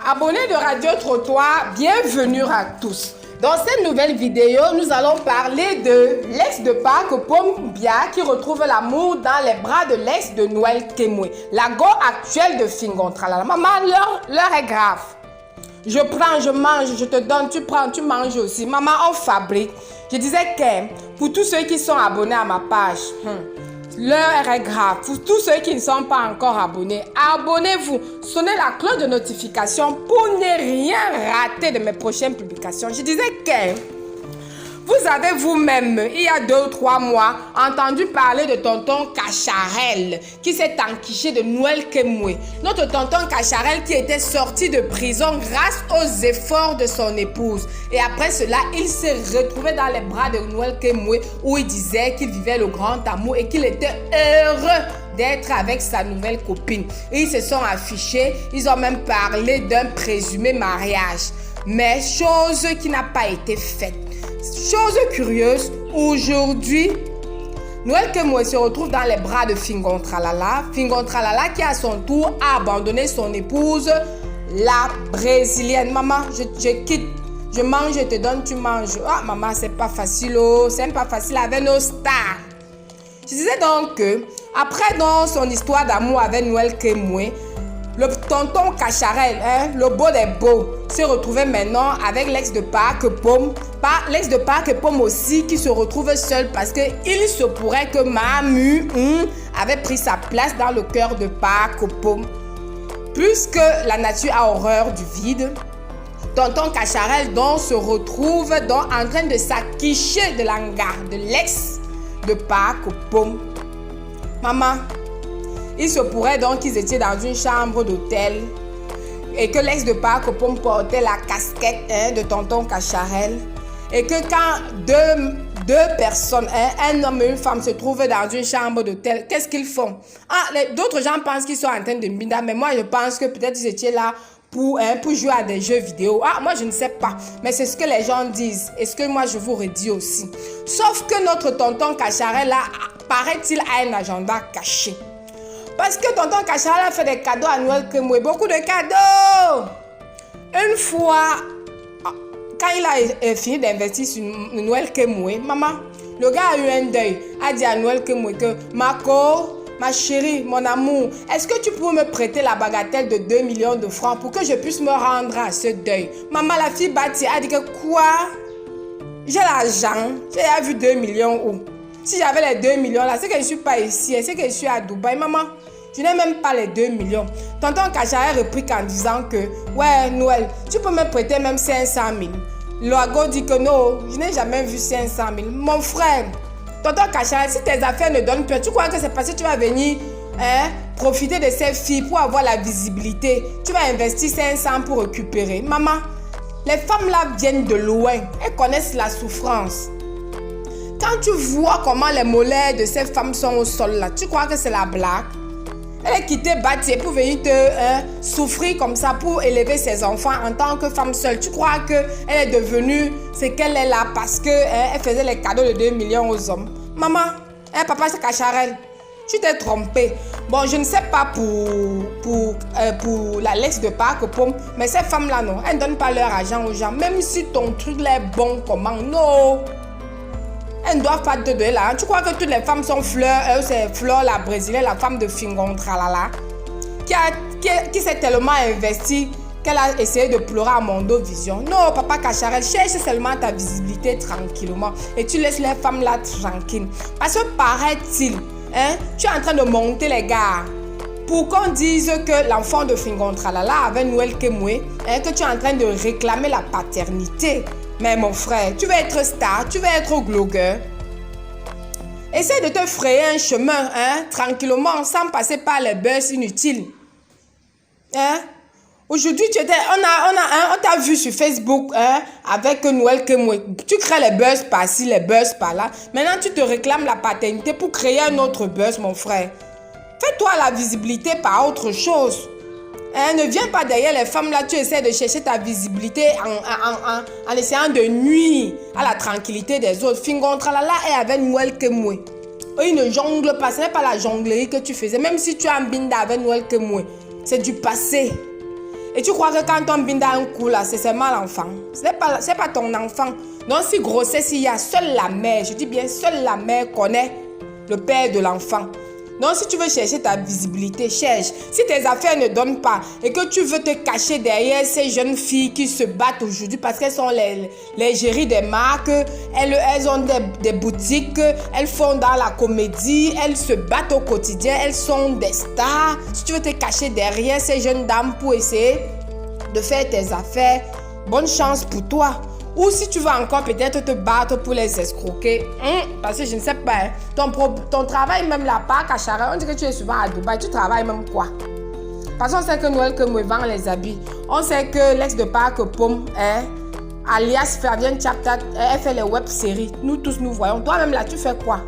Abonnés de Radio Trottoir, bienvenue à tous. Dans cette nouvelle vidéo, nous allons parler de l'ex de Pâques Pom Bia qui retrouve l'amour dans les bras de l'ex de Noël Kemwe, la go actuelle de Fingontralala. Maman, l'heure est grave. Je prends, je mange, je te donne, tu prends, tu manges aussi. Maman, on fabrique. Je disais que pour tous ceux qui sont abonnés à ma page, l'heure est grave. Pour tous ceux qui ne sont pas encore abonnés, abonnez-vous. Sonnez la cloche de notification pour ne rien rater de mes prochaines publications. Je disais que vous avez vous-même, il y a 2 ou 3 mois, entendu parler de tonton Cacharel qui s'est enquiché de Noël Kemwe. Notre tonton Cacharel qui était sorti de prison grâce aux efforts de son épouse. Et après cela, il s'est retrouvé dans les bras de Noël Kemwe où il disait qu'il vivait le grand amour et qu'il était heureux d'être avec sa nouvelle copine. Et ils se sont affichés, ils ont même parlé d'un présumé mariage. Mais chose qui n'a pas été faite. Chose curieuse, aujourd'hui, Noël Kemwe se retrouve dans les bras de Fingontralala. Fingontralala qui à son tour a abandonné son épouse, la brésilienne. Maman, je quitte, je mange, je te donne, tu manges. Ah maman, c'est pas facile, oh, c'est pas facile avec nos stars. Je disais donc que, après dans son histoire d'amour avec Noël Kemwe, le tonton Cacharel, le beau des beaux, se retrouvait maintenant avec l'ex de Pâques Pom. L'ex de Pâques Pom aussi qui se retrouve seul parce qu'il se pourrait que Mamu avait pris sa place dans le cœur de Pâques Pom. Puisque la nature a horreur du vide, tonton Cacharel donc se retrouve donc en train de s'acquicher de l'hangar de l'ex de Pâques Pom. Maman, il se pourrait donc qu'ils étaient dans une chambre d'hôtel et que l'ex de Pâques Pom portait la casquette de tonton Cacharel et que quand deux personnes, un homme et une femme se trouvent dans une chambre d'hôtel, qu'est-ce qu'ils font? D'autres gens pensent qu'ils sont en train de mbinda, mais moi je pense que peut-être ils étaient là pour jouer à des jeux vidéo. Moi je ne sais pas, mais c'est ce que les gens disent et ce que moi je vous redis aussi. Sauf que notre tonton Cacharel là, paraît-il, a un agenda caché. Parce que tonton Cacharel a fait des cadeaux à Noël Kemwe, beaucoup de cadeaux. Une fois, quand il a fini d'investir sur Noël Kemwe, maman, le gars a eu un deuil, a dit à Noël Kemwe que Marco, ma chérie, mon amour, est-ce que tu peux me prêter la bagatelle de 2 millions de francs pour que je puisse me rendre à ce deuil? Maman, la fille bâtie a dit que quoi? J'ai l'argent, j'ai vu 2 millions où? Si j'avais les 2 millions là, c'est que je ne suis pas ici, c'est que je suis à Dubaï. Maman, je n'ai même pas les 2 millions. Tonton Cacharel réplique en disant que, ouais, Noël, tu peux me prêter même 500 000. Loago dit que non, je n'ai jamais vu 500 000. Mon frère, tonton Cacharel, si tes affaires ne donnent plus, tu crois que c'est parce que tu vas venir profiter de ces filles pour avoir la visibilité. Tu vas investir 500 pour récupérer. Maman, les femmes là viennent de loin, elles connaissent la souffrance. Quand tu vois comment les mollets de ces femmes sont au sol là, tu crois que c'est la blague? Elle est quittée bâtie pour venir te souffrir comme ça pour élever ses enfants en tant que femme seule. Tu crois qu'elle est devenue ce qu'elle est là parce qu'elle faisait les cadeaux de 2 millions aux hommes? Maman, papa c'est Cacharel, tu t'es trompée. Bon, je ne sais pas pour la l'ex de Pâques Pom, mais ces femmes-là, non, elles ne donnent pas leur argent aux gens. Même si ton truc là est bon, comment? Non. Elles ne doivent pas te donner là. Tu crois que toutes les femmes sont fleurs? C'est Fleur, la brésilienne, la femme de Fingontralala, qui s'est tellement investie qu'elle a essayé de pleurer à Mondovision. Non, papa Cacharel, cherche seulement ta visibilité tranquillement et tu laisses les femmes là tranquilles. Parce que paraît-il, tu es en train de monter les gars pour qu'on dise que l'enfant de Fingontralala avec Noël Kemwe, que tu es en train de réclamer la paternité. Mais mon frère, tu veux être star, tu veux être blogueur. Essaie de te frayer un chemin, tranquillement, sans passer par les buzz inutiles. Aujourd'hui, on t'a vu sur Facebook avec Noël Kemwe. Tu crées les buzz par-ci, les buzz par-là. Maintenant, tu te réclames la paternité pour créer un autre buzz, mon frère. Fais-toi la visibilité par autre chose. Hein, ne viens pas derrière les femmes là, tu essaies de chercher ta visibilité en essayant de nuire à la tranquillité des autres. Fingontralala est avec Noël que moi. Eux, ils ne jonglent pas, ce n'est pas la jonglerie que tu faisais. Même si tu as un binda avec Noël que moi, c'est du passé. Et tu crois que quand ton binda a un coup là, c'est seulement l'enfant. Ce n'est pas ton enfant. Donc si grossesse il y a, seule la mère, je dis bien seule la mère connaît le père de l'enfant. Donc si tu veux chercher ta visibilité, cherche. Si tes affaires ne donnent pas et que tu veux te cacher derrière ces jeunes filles qui se battent aujourd'hui parce qu'elles sont les géries des marques, elles ont des boutiques, elles font dans la comédie, elles se battent au quotidien, elles sont des stars. Si tu veux te cacher derrière ces jeunes dames pour essayer de faire tes affaires, bonne chance pour toi. Ou si tu vas encore peut-être te battre pour les escroquer. Parce que je ne sais pas. Ton travail même là-bas, Kachara, on dit que tu es souvent à Dubaï. Tu travailles même quoi? Parce qu'on sait que Noël que me vend les habits. On sait que l'ex de Parc Pomme, alias Fabienne Chaptat, elle fait les web-séries. Nous tous, nous voyons. Toi-même là, tu fais quoi?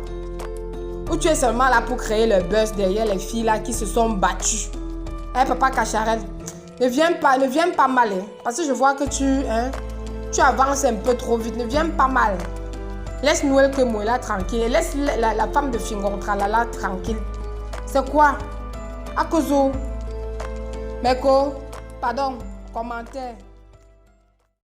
Ou tu es seulement là pour créer le buzz derrière les filles là qui se sont battues? Papa Kacharel, ne viens pas mal. Parce que je vois que tu avances un peu trop vite, ne viens pas mal. Laisse Noël que moi là tranquille. Laisse la femme de Fingontralala tranquille. C'est quoi? Akozo. Meko, pardon, commentaire.